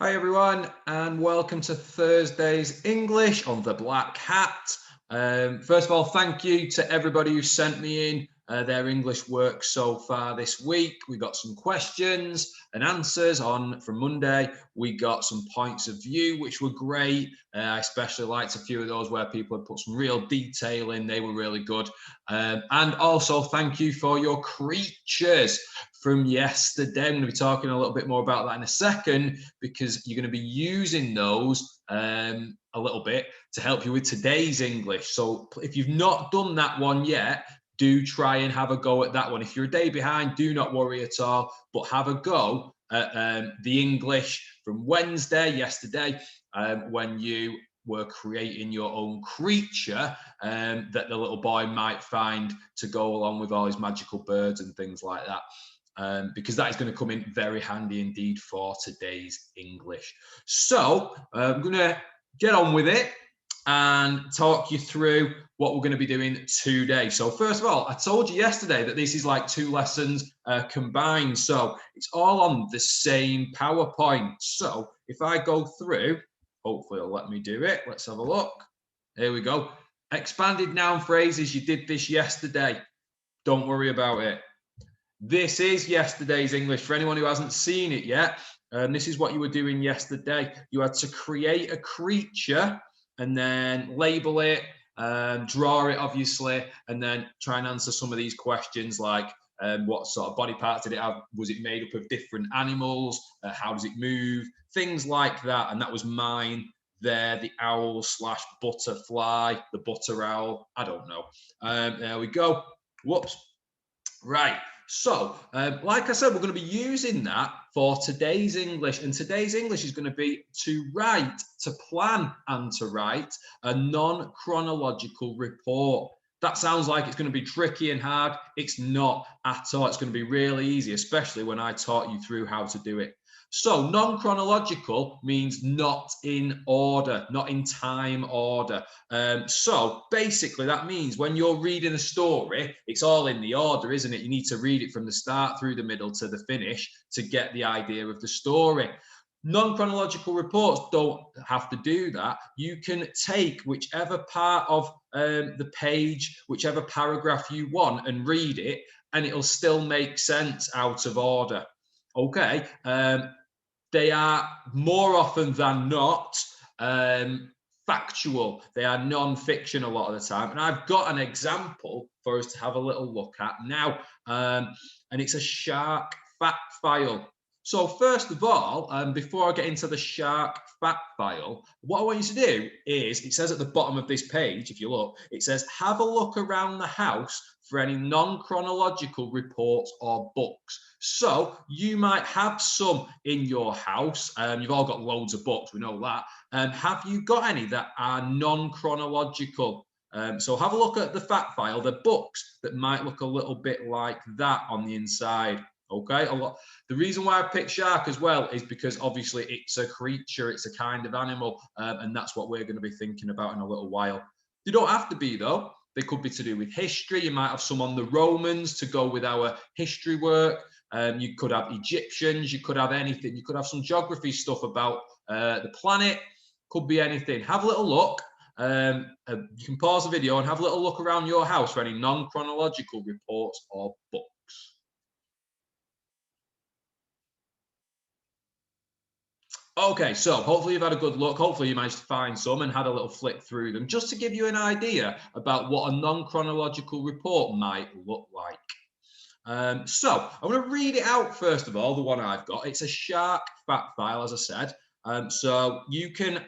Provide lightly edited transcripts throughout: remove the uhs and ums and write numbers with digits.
Hi everyone, and welcome to Thursday's English on the Black Hat. First of all, thank you to everybody who sent me in their English work so far this week. We got some questions and answers on from Monday. We got some points of view, which were great. I especially liked a few of those where people had put some real detail in. They were really good. And also thank you for your creatures from yesterday. I'm going to be talking a little bit more about that in a second because you're going to be using those a little bit to help you with today's English. So if you've not done that one yet, do try and have a go at that one. If you're a day behind, do not worry at all, but have a go at the English from Wednesday, yesterday, when you were creating your own creature that the little boy might find to go along with all his magical birds and things like that. Because that is going to come in very handy indeed for today's English. So I'm going to get on with it and talk you through what we're going to be doing today. So first of all, I told you yesterday that this is like two lessons combined. So it's all on the same PowerPoint. So if I go through, hopefully it'll let me do it. Let's have a look. Here we go. Expanded noun phrases. You did this yesterday. Don't worry about it. This is yesterday's English. For anyone who hasn't seen it yet, this is what you were doing yesterday. You had to create a creature and then label it, draw it, obviously, and then try and answer some of these questions like what sort of body parts did it have? Was it made up of different animals? How does it move? Things like that. And that was mine there, the owl / butterfly, the butter owl. I don't know. There we go. Whoops. Right. So, like I said, we're going to be using that for today's English. And today's English is going to be to write, to plan and to write a non-chronological report. That sounds like it's going to be tricky and hard. It's not at all. It's going to be really easy, especially when I taught you through how to do it. So non-chronological means not in order, not in time order. So basically that means when you're reading a story, it's all in the order, isn't it? You need to read it from the start through the middle to the finish to get the idea of the story. Non-chronological reports don't have to do that. You can take whichever part of the page, whichever paragraph you want and read it, and it'll still make sense out of order. Okay. They are more often than not factual. They are non-fiction a lot of the time. And I've got an example for us to have a little look at now. And it's a shark fact file. So first of all, before I get into the shark fact file, what I want you to do is, it says at the bottom of this page, if you look, it says, have a look around the house for any non-chronological reports or books. So you might have some in your house. You've all got loads of books, we know that. Have you got any that are non-chronological? So have a look at the fact file, the books that might look a little bit like that on the inside. Okay, the reason why I picked shark as well is because obviously it's a creature, it's a kind of animal, and that's what we're going to be thinking about in a little while. They don't have to be though. They could be to do with history. You might have some on the Romans to go with our history work. You could have Egyptians. You could have anything. You could have some geography stuff about the planet. Could be anything. Have a little look. You can pause the video and have a little look around your house for any non-chronological reports or books. Okay, so hopefully you've had a good look. Hopefully you managed to find some and had a little flick through them just to give you an idea about what a non-chronological report might look like. So I'm going to read it out first of all, the one I've got. It's a shark fact file, as I said. So you can,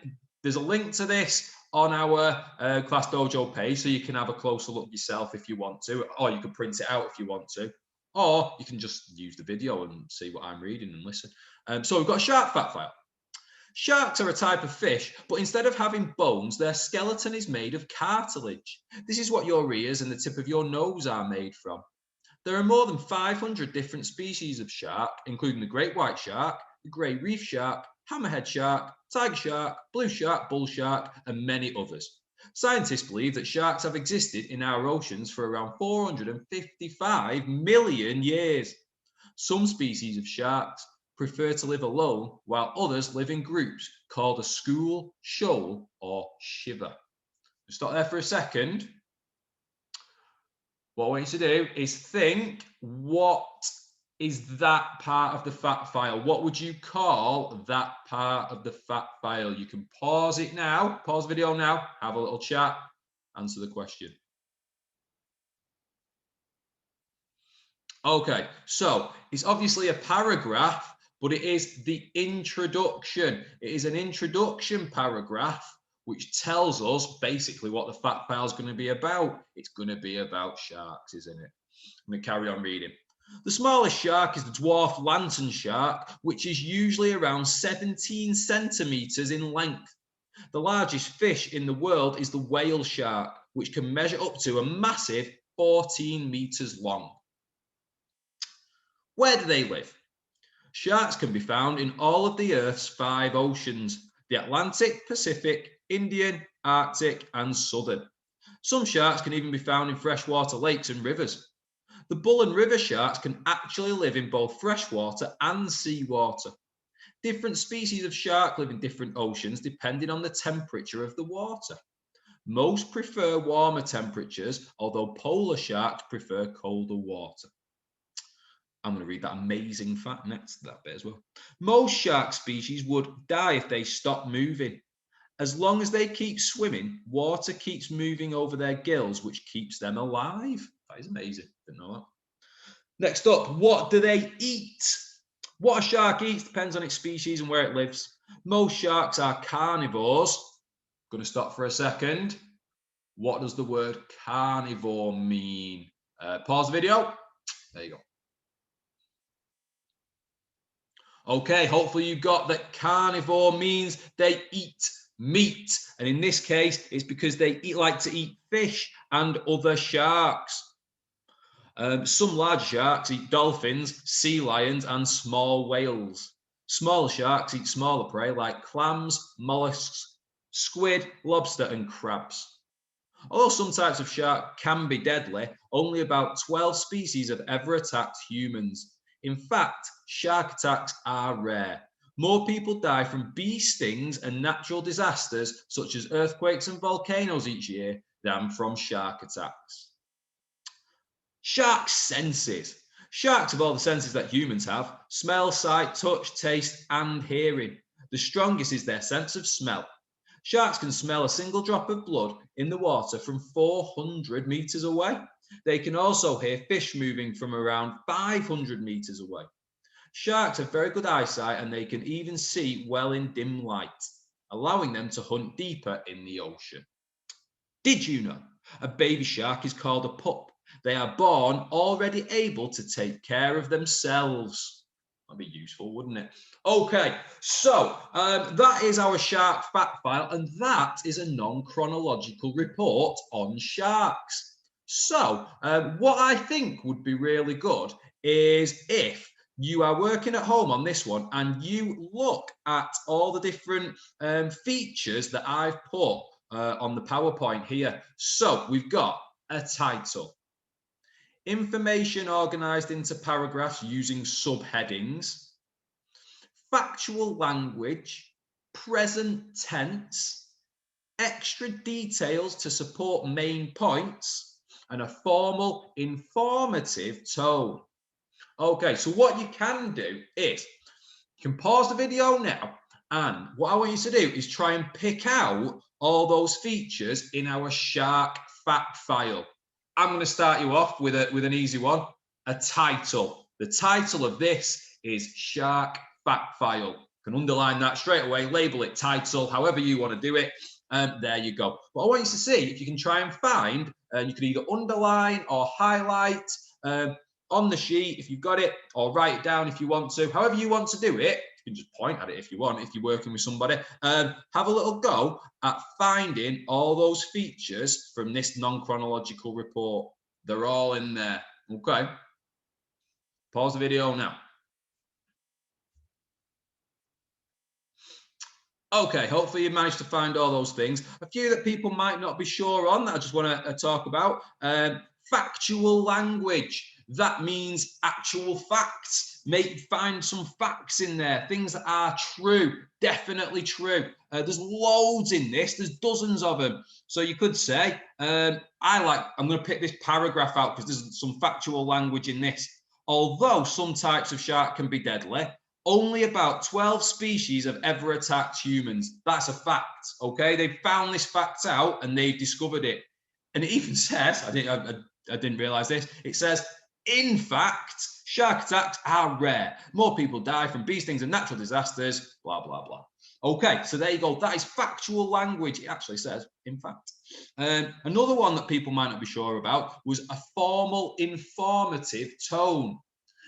there's a link to this on our Class Dojo page, so you can have a closer look yourself if you want to, or you can print it out if you want to, or you can just use the video and see what I'm reading and listen. So we've got a shark fact file. Sharks are a type of fish, but instead of having bones, their skeleton is made of cartilage. This is what your ears and the tip of your nose are made from. There are more than 500 different species of shark, including the great white shark, the grey reef shark, hammerhead shark, tiger shark, blue shark, bull shark, and many others. Scientists believe that sharks have existed in our oceans for around 455 million years. Some species of sharks prefer to live alone, while others live in groups called a school, shoal, or shiver. Stop there for a second. What I want you to do is think, what is that part of the fact file? What would you call that part of the fact file? You can pause it now, pause the video now, have a little chat, answer the question. Okay, so it's obviously a paragraph, but it is the introduction. It is an introduction paragraph which tells us basically what the fact file is going to be about. It's going to be about sharks, isn't it? I'm going to carry on reading. The smallest shark is the dwarf lantern shark, which is usually around 17 centimeters in length. The largest fish in the world is the whale shark, which can measure up to a massive 14 meters long. Where do they live? Sharks can be found in all of the Earth's 5 oceans: the Atlantic, Pacific, Indian, Arctic, and Southern. Some sharks can even be found in freshwater lakes and rivers. The bull and river sharks can actually live in both freshwater and seawater. Different species of shark live in different oceans depending on the temperature of the water. Most prefer warmer temperatures, although polar sharks prefer colder water. I'm going to read that amazing fact next to that bit as well. Most shark species would die if they stopped moving. As long as they keep swimming, water keeps moving over their gills, which keeps them alive. That is amazing. Didn't know that. Next up, what do they eat? What a shark eats depends on its species and where it lives. Most sharks are carnivores. I'm going to stop for a second. What does the word carnivore mean? Pause the video. There you go. Okay, hopefully you got that carnivore means they eat meat. And in this case, it's because they like to eat fish and other sharks. Some large sharks eat dolphins, sea lions, and small whales. Smaller sharks eat smaller prey like clams, mollusks, squid, lobster, and crabs. Although some types of shark can be deadly, only about 12 species have ever attacked humans. In fact, shark attacks are rare. More people die from bee stings and natural disasters such as earthquakes and volcanoes each year than from shark attacks. Shark senses. Sharks have all the senses that humans have: smell, sight, touch, taste, and hearing. The strongest is their sense of smell. Sharks can smell a single drop of blood in the water from 400 meters away. They can also hear fish moving from around 500 meters away. Sharks have very good eyesight and they can even see well in dim light, allowing them to hunt deeper in the ocean. Did you know a baby shark is called a pup? They are born already able to take care of themselves. That'd be useful, wouldn't it? Okay, so that is our shark fact file, and that is a non-chronological report on sharks. So what I think would be really good is if you are working at home on this one and you look at all the different features that I've put on the PowerPoint here. So we've got a title, information organized into paragraphs using subheadings, factual language, present tense, extra details to support main points, and a formal, informative tone. Okay, so what you can do is you can pause the video now, and what I want you to do is try and pick out all those features in our shark fact file. I'm going to start you off with an easy one, a title. The title of this is Shark Fact File. You can underline that straight away, label it title, however you want to do it. There you go. But I want you to see if you can try and find, you can either underline or highlight on the sheet if you've got it, or write it down if you want to. However you want to do it, you can just point at it if you want, if you're working with somebody. Have a little go at finding all those features from this non-chronological report. They're all in there. Okay. Pause the video now. Okay, hopefully you managed to find all those things. A few that people might not be sure on that I just want to talk about. Factual language. That means actual facts. Find some facts in there, things that are true, definitely true. There's loads in this. There's dozens of them. So you could say, I'm going to pick this paragraph out because there's some factual language in this. Although some types of shark can be deadly, only about 12 species have ever attacked humans. That's a fact, okay? They found this fact out and they've discovered it. And it even says, I didn't realize this, it says, in fact, shark attacks are rare. More people die from bee stings and natural disasters, blah, blah, blah. Okay, so there you go. That is factual language. It actually says, in fact. Another one that people might not be sure about was a formal, informative tone.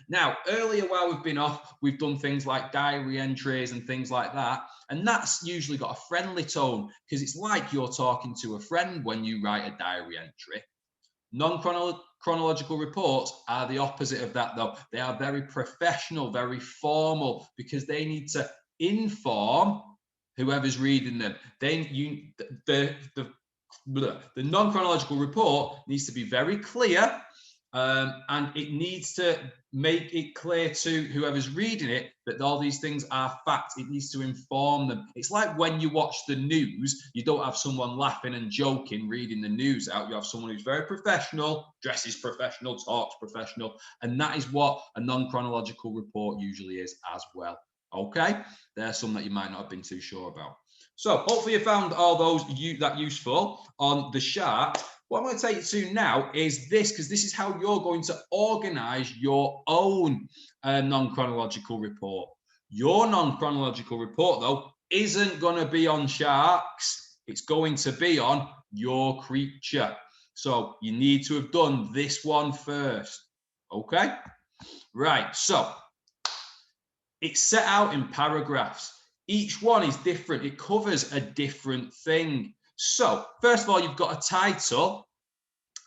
Now, earlier while we've been off, we've done things like diary entries and things like that. And that's usually got a friendly tone because it's like you're talking to a friend when you write a diary entry. Non-chronological reports are the opposite of that, though. They are very professional, very formal, because they need to inform whoever's reading them. The non-chronological report needs to be very clear, and it needs to make it clear to whoever's reading it that all these things are facts. It needs to inform them. It's like when you watch the news, you don't have someone laughing and joking reading the news out. You have someone who's very professional, dresses professional, talks professional, and that is what a non-chronological report usually is as well. Okay, there's some that you might not have been too sure about. So hopefully you found all those that useful on the shark. What I'm going to take you to now is this, because this is how you're going to organize your own non-chronological report. Your non-chronological report, though, isn't going to be on sharks. It's going to be on your creature. So you need to have done this one first. Okay? Right. So it's set out in paragraphs. Each one is different. It covers a different thing. So first of all, you've got a title,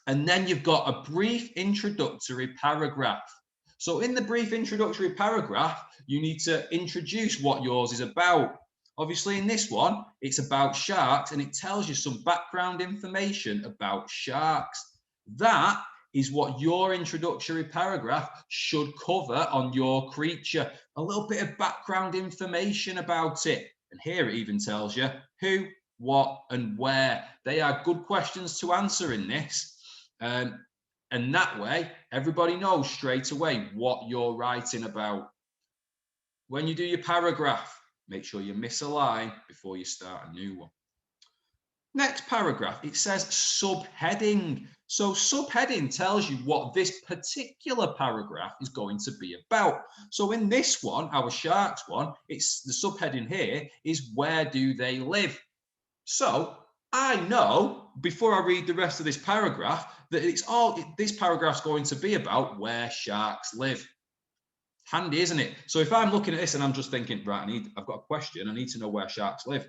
and then you've got a brief introductory paragraph. So in the brief introductory paragraph, you need to introduce what yours is about. Obviously, in this one, it's about sharks, and it tells you some background information about sharks. That is what your introductory paragraph should cover on your creature. A little bit of background information about it. And here it even tells you who, what, and where. They are good questions to answer in this. And that way, everybody knows straight away what you're writing about. When you do your paragraph, make sure you miss a line before you start a new one. Next paragraph, it says subheading. So subheading tells you what this particular paragraph is going to be about. So in this one, our sharks one, it's the subheading here is where do they live? So I know before I read the rest of this paragraph that this paragraph's going to be about where sharks live. Handy, isn't it? So if I'm looking at this and I'm just thinking, right, I've got a question, I need to know where sharks live.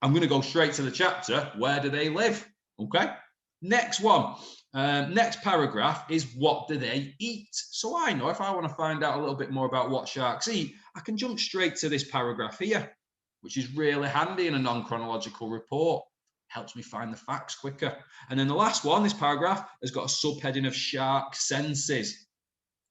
I'm going to go straight to the chapter. Where do they live? Okay. Next one. Next paragraph is what do they eat? So I know if I want to find out a little bit more about what sharks eat, I can jump straight to this paragraph here, which is really handy in a non-chronological report. Helps me find the facts quicker. And then the last one, this paragraph, has got a subheading of shark senses.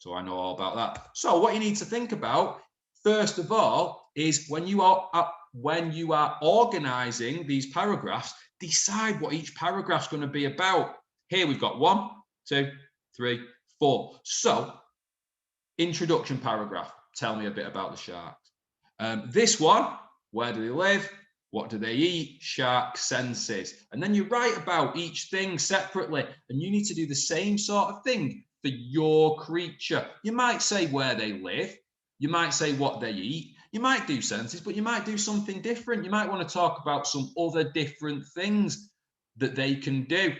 So I know all about that. So what you need to think about, first of all, is when you are organizing these paragraphs, decide what each paragraph's going to be about. Here we've got 1, 2, 3, 4. So, introduction paragraph. Tell me a bit about the sharks. This one, where do they live? What do they eat? Shark senses. And then you write about each thing separately. And you need to do the same sort of thing for your creature. You might say where they live. You might say what they eat. You might do senses, but you might do something different. You might want to talk about some other different things that they can do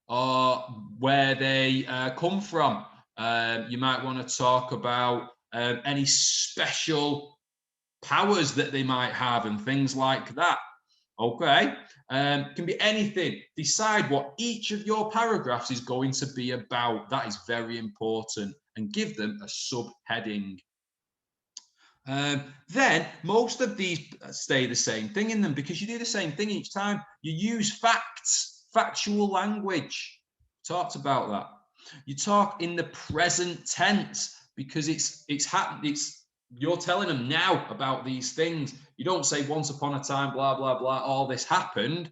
or where they come from. You might want to talk about any special powers that they might have and things like that. Okay, can be anything. Decide what each of your paragraphs is going to be about. That is very important, and give them a subheading. Then most of these stay the same thing in them because you do the same thing each time. You use facts, factual language. Talked about that. You talk in the present tense because it's happened. You're telling them now about these things. You don't say once upon a time, blah, blah, blah, all this happened.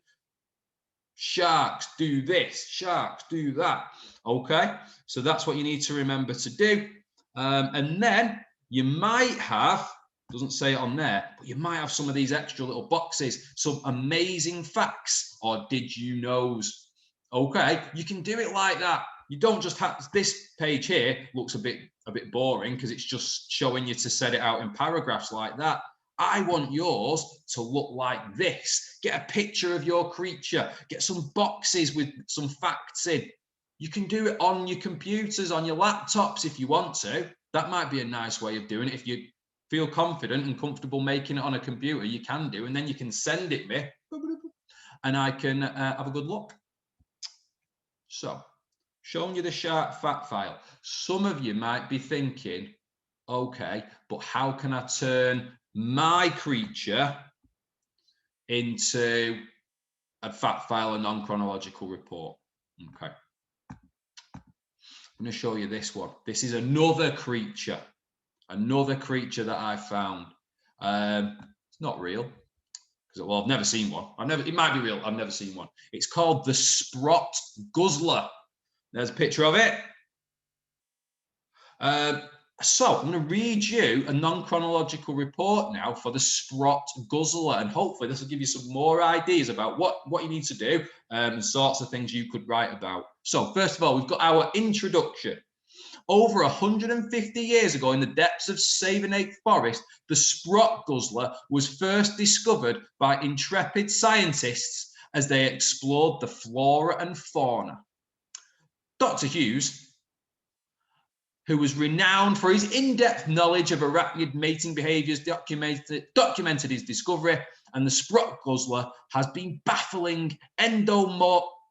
Sharks do this, sharks do that. Okay, so that's what you need to remember to do. And then you might have, doesn't say it on there, but you might have some of these extra little boxes, some amazing facts or did you knows. Okay, you can do it like that. You don't just have this page here looks a bit boring because it's just showing you to set it out in paragraphs like that. I want yours to look like this. Get a picture of your creature. Get some boxes with some facts in. You can do it on your computers, on your laptops if you want to. That might be a nice way of doing it. If you feel confident and comfortable making it on a computer, you can do. And then you can send it me and I can have a good look. So, showing you the shark fact file. Some of you might be thinking, okay, but how can I turn my creature into a fact file, a non-chronological report? Okay. I'm going to show you this one. This is another creature that I found. It's not real. Well, I've never seen one. It might be real. I've never seen one. It's called the Sprott Guzzler. There's a picture of it. So I'm going to read you a non-chronological report now for the Sprott Guzzler, and hopefully this will give you some more ideas about what you need to do and sorts of things you could write about. So first of all, we've got our introduction. Over 150 years ago, in the depths of Savernake Forest, the Sprott Guzzler was first discovered by intrepid scientists as they explored the flora and fauna. Dr. Hughes, who was renowned for his in-depth knowledge of arachnid mating behaviours, documented his discovery, and the Sprott Guzzler has been baffling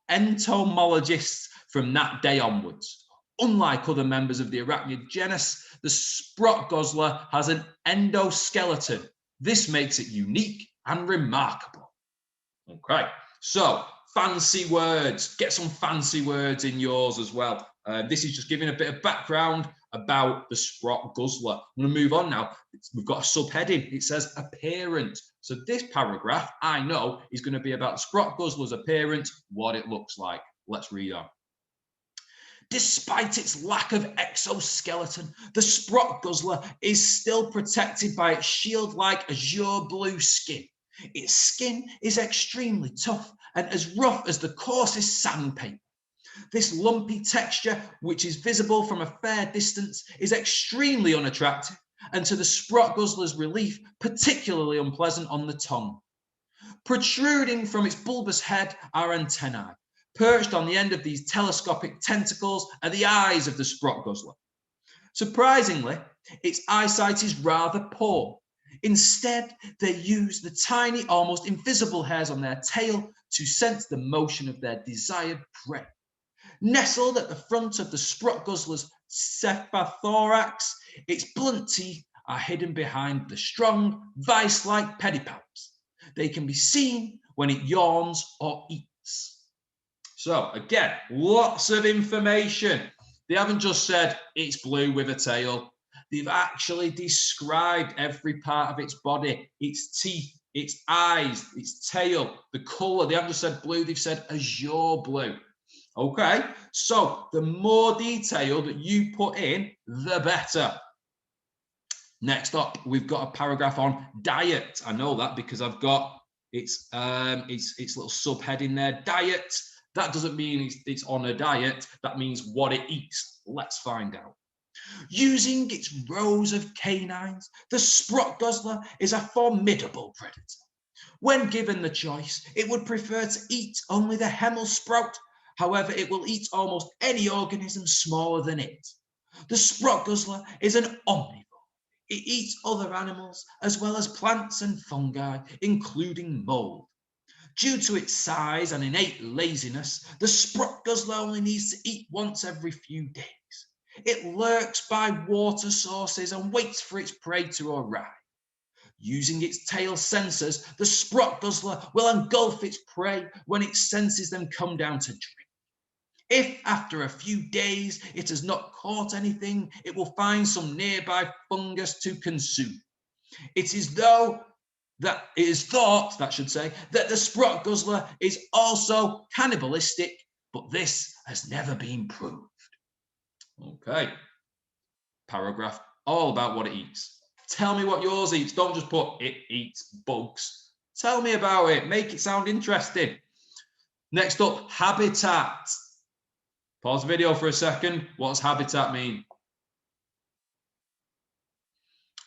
entomologists from that day onwards. Unlike other members of the arachnid genus, the Sprott Guzzler has an endoskeleton. This makes it unique and remarkable. Okay, so fancy words. Get some fancy words in yours as well. This is just giving a bit of background about the Sprott Guzzler. I'm going to move on now. We've got a subheading. It says appearance. So this paragraph, I know, is going to be about the Sprott Guzzler's appearance, what it looks like. Let's read on. Despite its lack of exoskeleton, the Sprott Guzzler is still protected by its shield-like azure blue skin. Its skin is extremely tough and as rough as the coarsest sandpaper. This lumpy texture, which is visible from a fair distance, is extremely unattractive and to the Sprott Guzzler's relief, particularly unpleasant on the tongue. Protruding from its bulbous head are antennae. Perched on the end of these telescopic tentacles are the eyes of the Sprott Guzzler. Surprisingly, its eyesight is rather poor. Instead, they use the tiny, almost invisible hairs on their tail to sense the motion of their desired prey. Nestled at the front of the Sprott Guzzler's cephalothorax, its blunt teeth are hidden behind the strong, vice-like pedipalps. They can be seen when it yawns or eats. So again, lots of information. They haven't just said it's blue with a tail. They've actually described every part of its body, its teeth, its eyes, its tail, the colour. They haven't just said blue, they've said azure blue. Okay, so the more detail that you put in, the better. Next up, we've got a paragraph on diet. I know that because I've got its little subheading there, diet. That doesn't mean it's on a diet. That means what it eats. Let's find out. Using its rows of canines, the Sprott Guzzler is a formidable predator. When given the choice, it would prefer to eat only the Hemmelsprout. However, it will eat almost any organism smaller than it. The Sprott Guzzler is an omnivore. It eats other animals as well as plants and fungi, including mold. Due to its size and innate laziness, the Sprott Guzzler only needs to eat once every few days. It lurks by water sources and waits for its prey to arrive. Using its tail sensors, the Sprott Guzzler will engulf its prey when it senses them come down to drink. If after a few days it has not caught anything, it will find some nearby fungus to consume. It is thought, that the sprot guzzler is also cannibalistic, but this has never been proved. Okay. Paragraph all about what it eats. Tell me what yours eats. Don't just put it eats bugs. Tell me about it. Make it sound interesting. Next up, habitat. Pause the video for a second. What does habitat mean?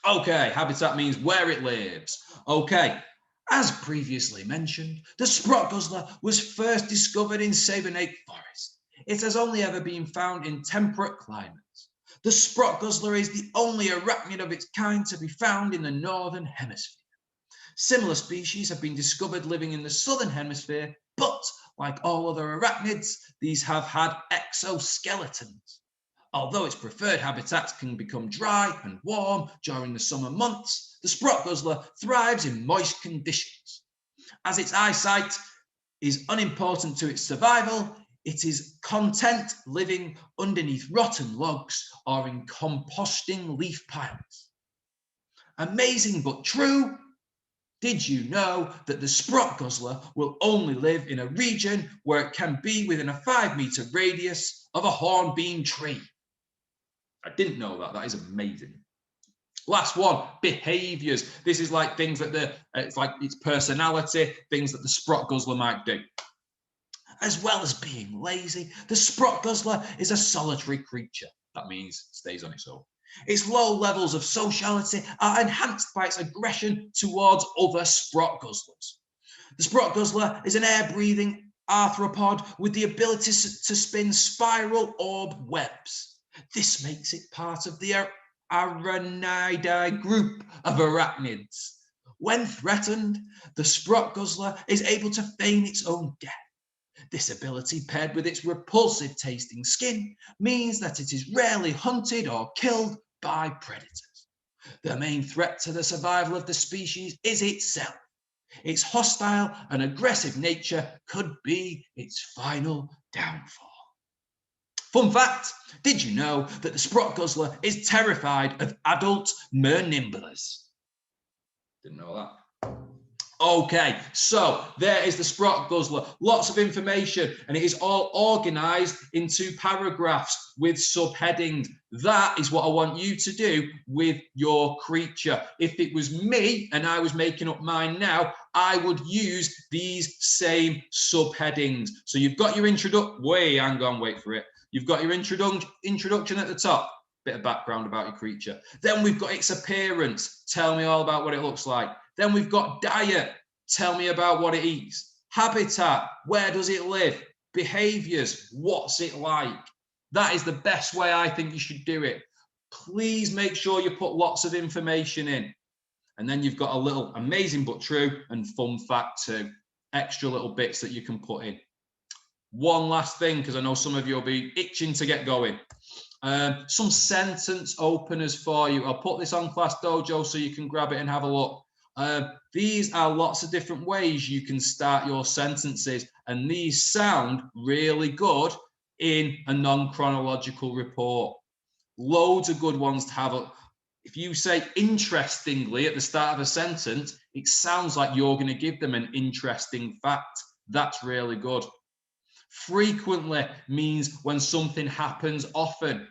Okay, habitat means where it lives. Okay, as previously mentioned, the sprot guzzler was first discovered in Savernake Forest. It has only ever been found in temperate climates. The sprot guzzler is the only arachnid of its kind to be found in the northern hemisphere. Similar species have been discovered living in the southern hemisphere, but like all other arachnids, these have had exoskeletons. Although its preferred habitats can become dry and warm during the summer months, the sprot guzzler thrives in moist conditions. As its eyesight is unimportant to its survival, it is content living underneath rotten logs or in composting leaf piles. Amazing but true. Did you know that the sprot guzzler will only live in a region where it can be within a 5-meter radius of a hornbeam tree? I didn't know that. That is amazing. Last one, behaviors. This is like things that it's like its personality, things that the sprot guzzler might do. As well as being lazy, the sprot guzzler is a solitary creature. That means it stays on its own. Its low levels of sociality are enhanced by its aggression towards other sprot guzzlers. The sprot guzzler is an air-breathing arthropod with the ability to spin spiral orb webs. This makes it part of the Arachnidae group of arachnids. When threatened, the sprot guzzler is able to feign its own death. This ability, paired with its repulsive tasting skin, means that it is rarely hunted or killed by predators. The main threat to the survival of the species is itself. Its hostile and aggressive nature could be its final downfall. Fun fact, did you know that the sprot guzzler is terrified of adult mernimbulas? Didn't know that. Okay, so there is the sprot guzzler. Lots of information, and it is all organized into paragraphs with subheadings. That is what I want you to do with your creature. If it was me and I was making up mine now, I would use these same subheadings. So you've got your introduction. Hang on, wait for it. You've got your introduction at the top. Bit of background about your creature. Then we've got its appearance. Tell me all about what it looks like. Then we've got diet. Tell me about what it eats. Habitat. Where does it live? Behaviors. What's it like? That is the best way I think you should do it. Please make sure you put lots of information in. And then you've got a little amazing but true and fun fact too. Extra little bits that you can put in. One last thing, because I know some of you will be itching to get going. Some sentence openers for you. I'll put this on Class Dojo so you can grab it and have a look. These are lots of different ways you can start your sentences, and these sound really good in a non-chronological report. Loads of good ones to have. If you say interestingly at the start of a sentence, it sounds like you're going to give them an interesting fact. That's really good. Frequently means when something happens often.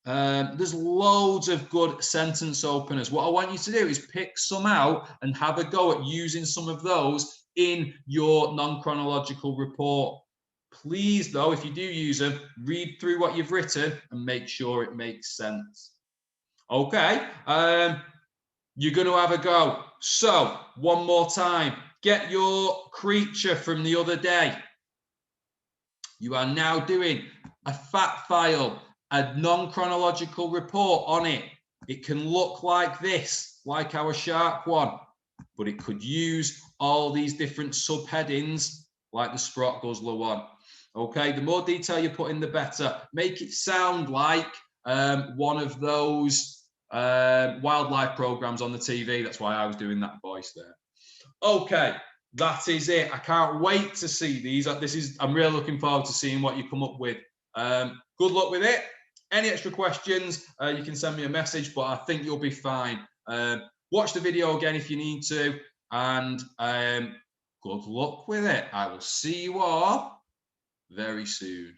There's loads of good sentence openers. What I want you to do is pick some out and have a go at using some of those in your non-chronological report. Please, though, if you do use them, read through what you've written and make sure it makes sense. Okay, you're going to have a go. So, one more time, get your creature from the other day. You are now doing a fact file, a non-chronological report on it. It can look like this, like our shark one, but it could use all these different subheadings like the sprot guzzler one. Okay, the more detail you put in, the better. Make it sound like one of those wildlife programs on the TV. That's why I was doing that voice there. Okay, that is it. I can't wait to see these. I'm really looking forward to seeing what you come up with. Good luck with it. Any extra questions, you can send me a message, but I think you'll be fine. Watch the video again if you need to, and good luck with it. I will see you all very soon.